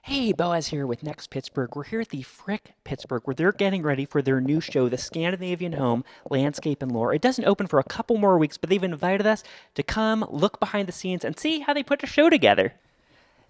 Hey, Boaz here with Next Pittsburgh. We're here at the Frick Pittsburgh where they're getting ready for their new show, The Scandinavian Home, Landscape and Lore. It doesn't open for a couple more weeks, but they've invited us to come look behind the scenes and see how they put a show together.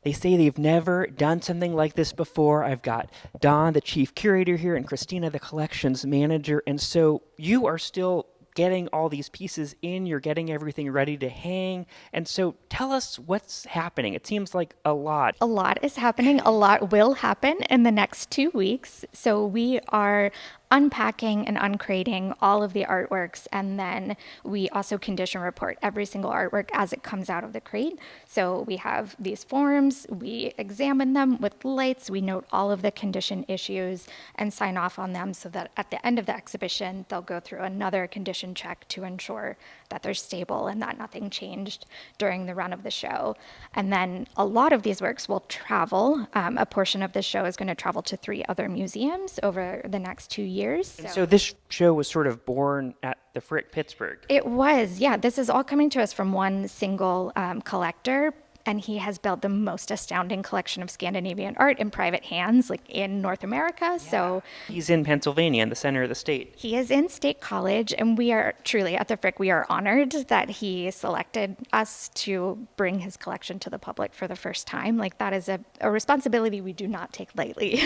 They say they've never done something like this before. I've got Don, the chief curator here, and Christina, the collections manager. And so you are still getting all these pieces in, you're getting everything ready to hang. And so tell us what's happening. It seems like a lot. A lot is happening. A lot will happen in the next 2 weeks. So we are unpacking and uncrating all of the artworks, and then we also condition report every single artwork as it comes out of the crate. So we have these forms, we examine them with lights, we note all of the condition issues and sign off on them so that at the end of the exhibition they'll go through another condition check to ensure that they're stable and that nothing changed during the run of the show. And then a lot of these works will travel. A portion of the show is going to travel to 3 other museums over the next 2 years. And so this show was sort of born at the Frick Pittsburgh. It was, yeah. This is all coming to us from one single collector, and he has built the most astounding collection of Scandinavian art in private hands, like in North America. Yeah. So he's in Pennsylvania, in the center of the state. He is in State College, and we are truly at the Frick. We are honored that he selected us to bring his collection to the public for the first time. Like, that is a responsibility we do not take lightly.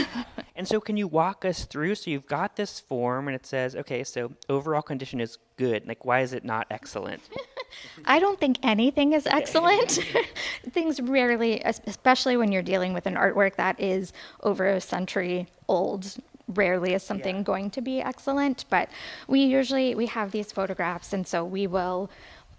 And so can you walk us through? So you've got this form and it says, okay, so overall condition is good. Like, why is it not excellent? I don't think anything is excellent. Things rarely, especially when you're dealing with an artwork that is over a century old, rarely is something going to be excellent. But we have these photographs, and so we will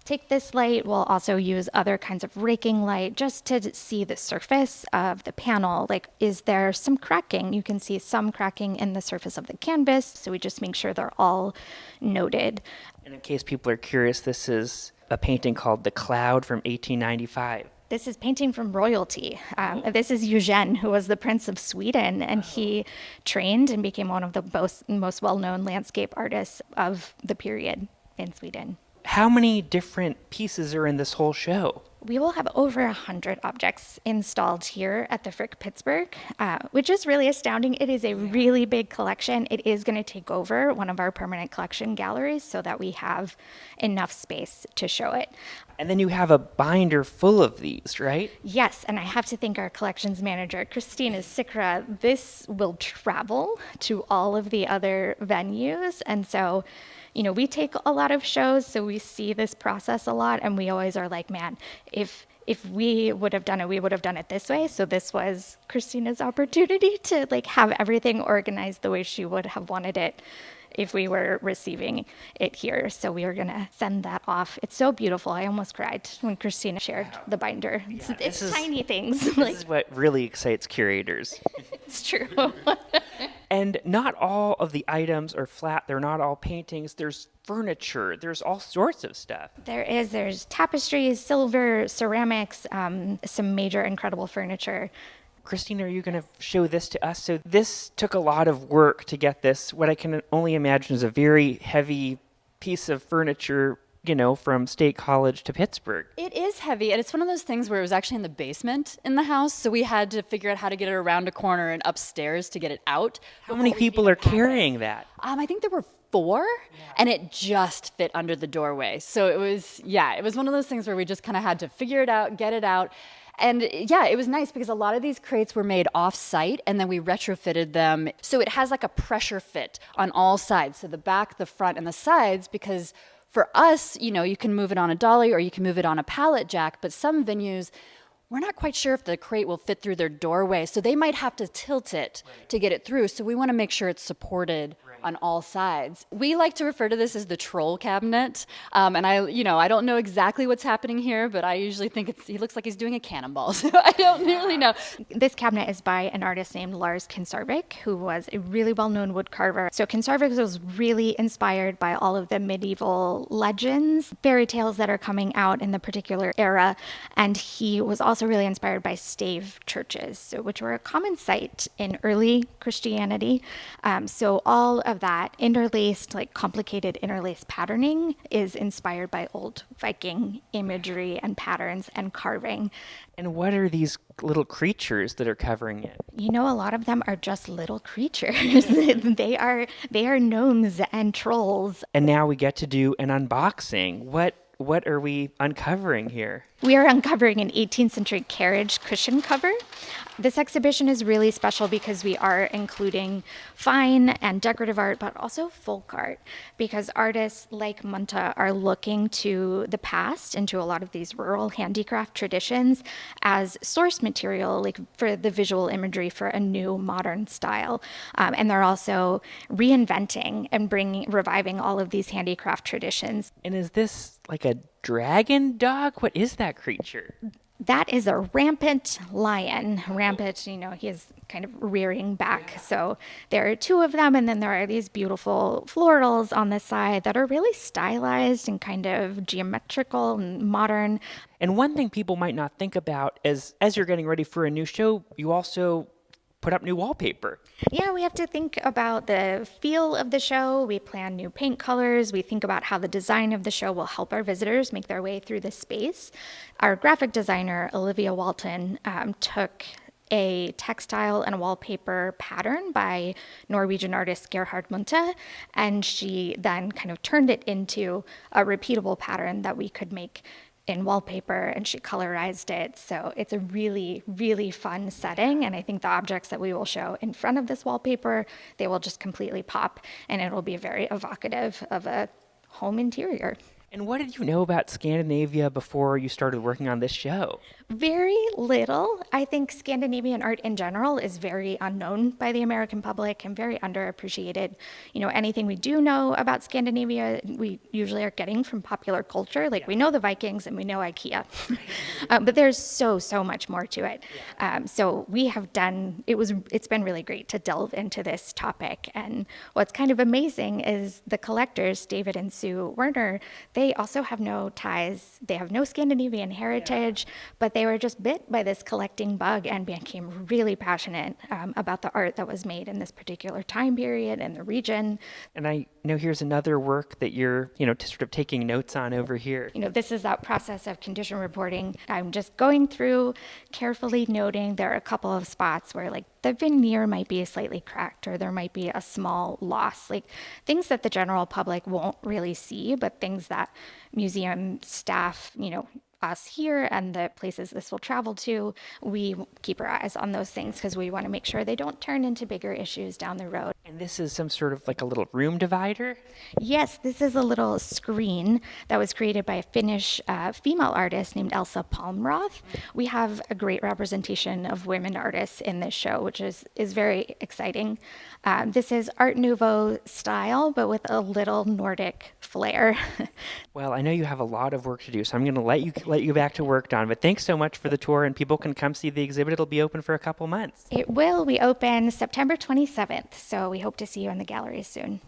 take this light. We'll also use other kinds of raking light just to see the surface of the panel. Like, is there some cracking? You can see some cracking in the surface of the canvas. So we just make sure they're all noted. And in case people are curious, this is a painting called The Cloud from 1895. This is painting from royalty. This is Eugen, who was the Prince of Sweden, and he trained and became one of the most well-known landscape artists of the period in Sweden. How many different pieces are in this whole show? We will have over 100 objects installed here at the Frick Pittsburgh, which is really astounding. It is a really big collection. It is going to take over one of our permanent collection galleries so that we have enough space to show it. And then you have a binder full of these, right? Yes, and I have to thank our collections manager, Christina Sikra. This will travel to all of the other venues, and so we take a lot of shows, so we see this process a lot, and we always are like, man, if we would have done it, we would have done it this way. So this was Christina's opportunity to have everything organized the way she would have wanted it if we were receiving it here. So we are going to send that off. It's so beautiful. I almost cried when Christina shared the binder. It's tiny things. This is what really excites curators. It's true. And not all of the items are flat. They're not all paintings. There's furniture. There's all sorts of stuff. There's tapestries, silver, ceramics, some major incredible furniture. Christina, are you going to show this to us? So this took a lot of work to get this. What I can only imagine is a very heavy piece of furniture, from State College to Pittsburgh. It is heavy, and it's one of those things where it was actually in the basement in the house, so we had to figure out how to get it around a corner and upstairs to get it out. How many people are carrying that? I think there were 4, and it just fit under the doorway. So it was one of those things where we just kind of had to figure it out, get it out. And it was nice because a lot of these crates were made off-site, and then we retrofitted them. So it has like a pressure fit on all sides, so the back, the front, and the sides, because for us, you can move it on a dolly or you can move it on a pallet jack, but some venues, we're not quite sure if the crate will fit through their doorway, so they might have to tilt it to get it through. So we want to make sure it's supported on all sides. We like to refer to this as the troll cabinet, and I don't know exactly what's happening here, but I usually think he looks like he's doing a cannonball, so I don't really know. This cabinet is by an artist named Lars Kinsarvik, who was a really well-known wood carver. So Kinsarvik was really inspired by all of the medieval legends, fairy tales that are coming out in the particular era, and he was also really inspired by stave churches, which were a common sight in early Christianity. So all of of that interlaced, like complicated interlaced patterning is inspired by old Viking imagery and patterns and carving. And what are these little creatures that are covering it? You know, a lot of them are just little creatures. They are gnomes and trolls. And now we get to do an unboxing. What are we uncovering here? We are uncovering an 18th century carriage cushion cover. This exhibition is really special because we are including fine and decorative art, but also folk art, because artists like Munta are looking to the past and to a lot of these rural handicraft traditions as source material, like for the visual imagery for a new modern style. And they're also reinventing and reviving all of these handicraft traditions. And is this like a dragon dog? What is that creature? That is a rampant lion. Rampant, you know, he is kind of rearing back. So there are two of them, and then there are these beautiful florals on the side that are really stylized and kind of geometrical and modern. And one thing people might not think about is as you're getting ready for a new show, you also put up new wallpaper. Yeah, we have to think about the feel of the show. We plan new paint colors. We think about how the design of the show will help our visitors make their way through the space. Our graphic designer, Olivia Walton, took a textile and a wallpaper pattern by Norwegian artist Gerhard Munte, and she then kind of turned it into a repeatable pattern that we could make in wallpaper, and she colorized it. So it's a really, really fun setting. And I think the objects that we will show in front of this wallpaper, they will just completely pop, and it'll be very evocative of a home interior. And what did you know about Scandinavia before you started working on this show? Very little. I think Scandinavian art in general is very unknown by the American public and very underappreciated. You know, anything we do know about Scandinavia, we usually are getting from popular culture. Like we know the Vikings and we know IKEA, but there's so much more to it. So we have done, it's been really great to delve into this topic. And what's kind of amazing is the collectors, David and Sue Werner, they also have no ties. They have no Scandinavian heritage, but they were just bit by this collecting bug and became really passionate about the art that was made in this particular time period and the region. And I know here's another work that you're, sort of taking notes on over here. You know, this is that process of condition reporting. I'm just going through, carefully noting there are a couple of spots where like the veneer might be slightly cracked or there might be a small loss, like things that the general public won't really see, but things that museum staff, us here and the places this will travel to, we keep our eyes on those things because we want to make sure they don't turn into bigger issues down the road. And this is some sort of like a little room divider? Yes, this is a little screen that was created by a Finnish female artist named Elsa Palmroth. We have a great representation of women artists in this show, which is very exciting. This is Art Nouveau style, but with a little Nordic flair. Well, I know you have a lot of work to do, so I'm going to let you back to work, Don. But thanks so much for the tour, and people can come see the exhibit. It'll be open for a couple months. It will. We open September 27th, so we hope to see you in the galleries soon.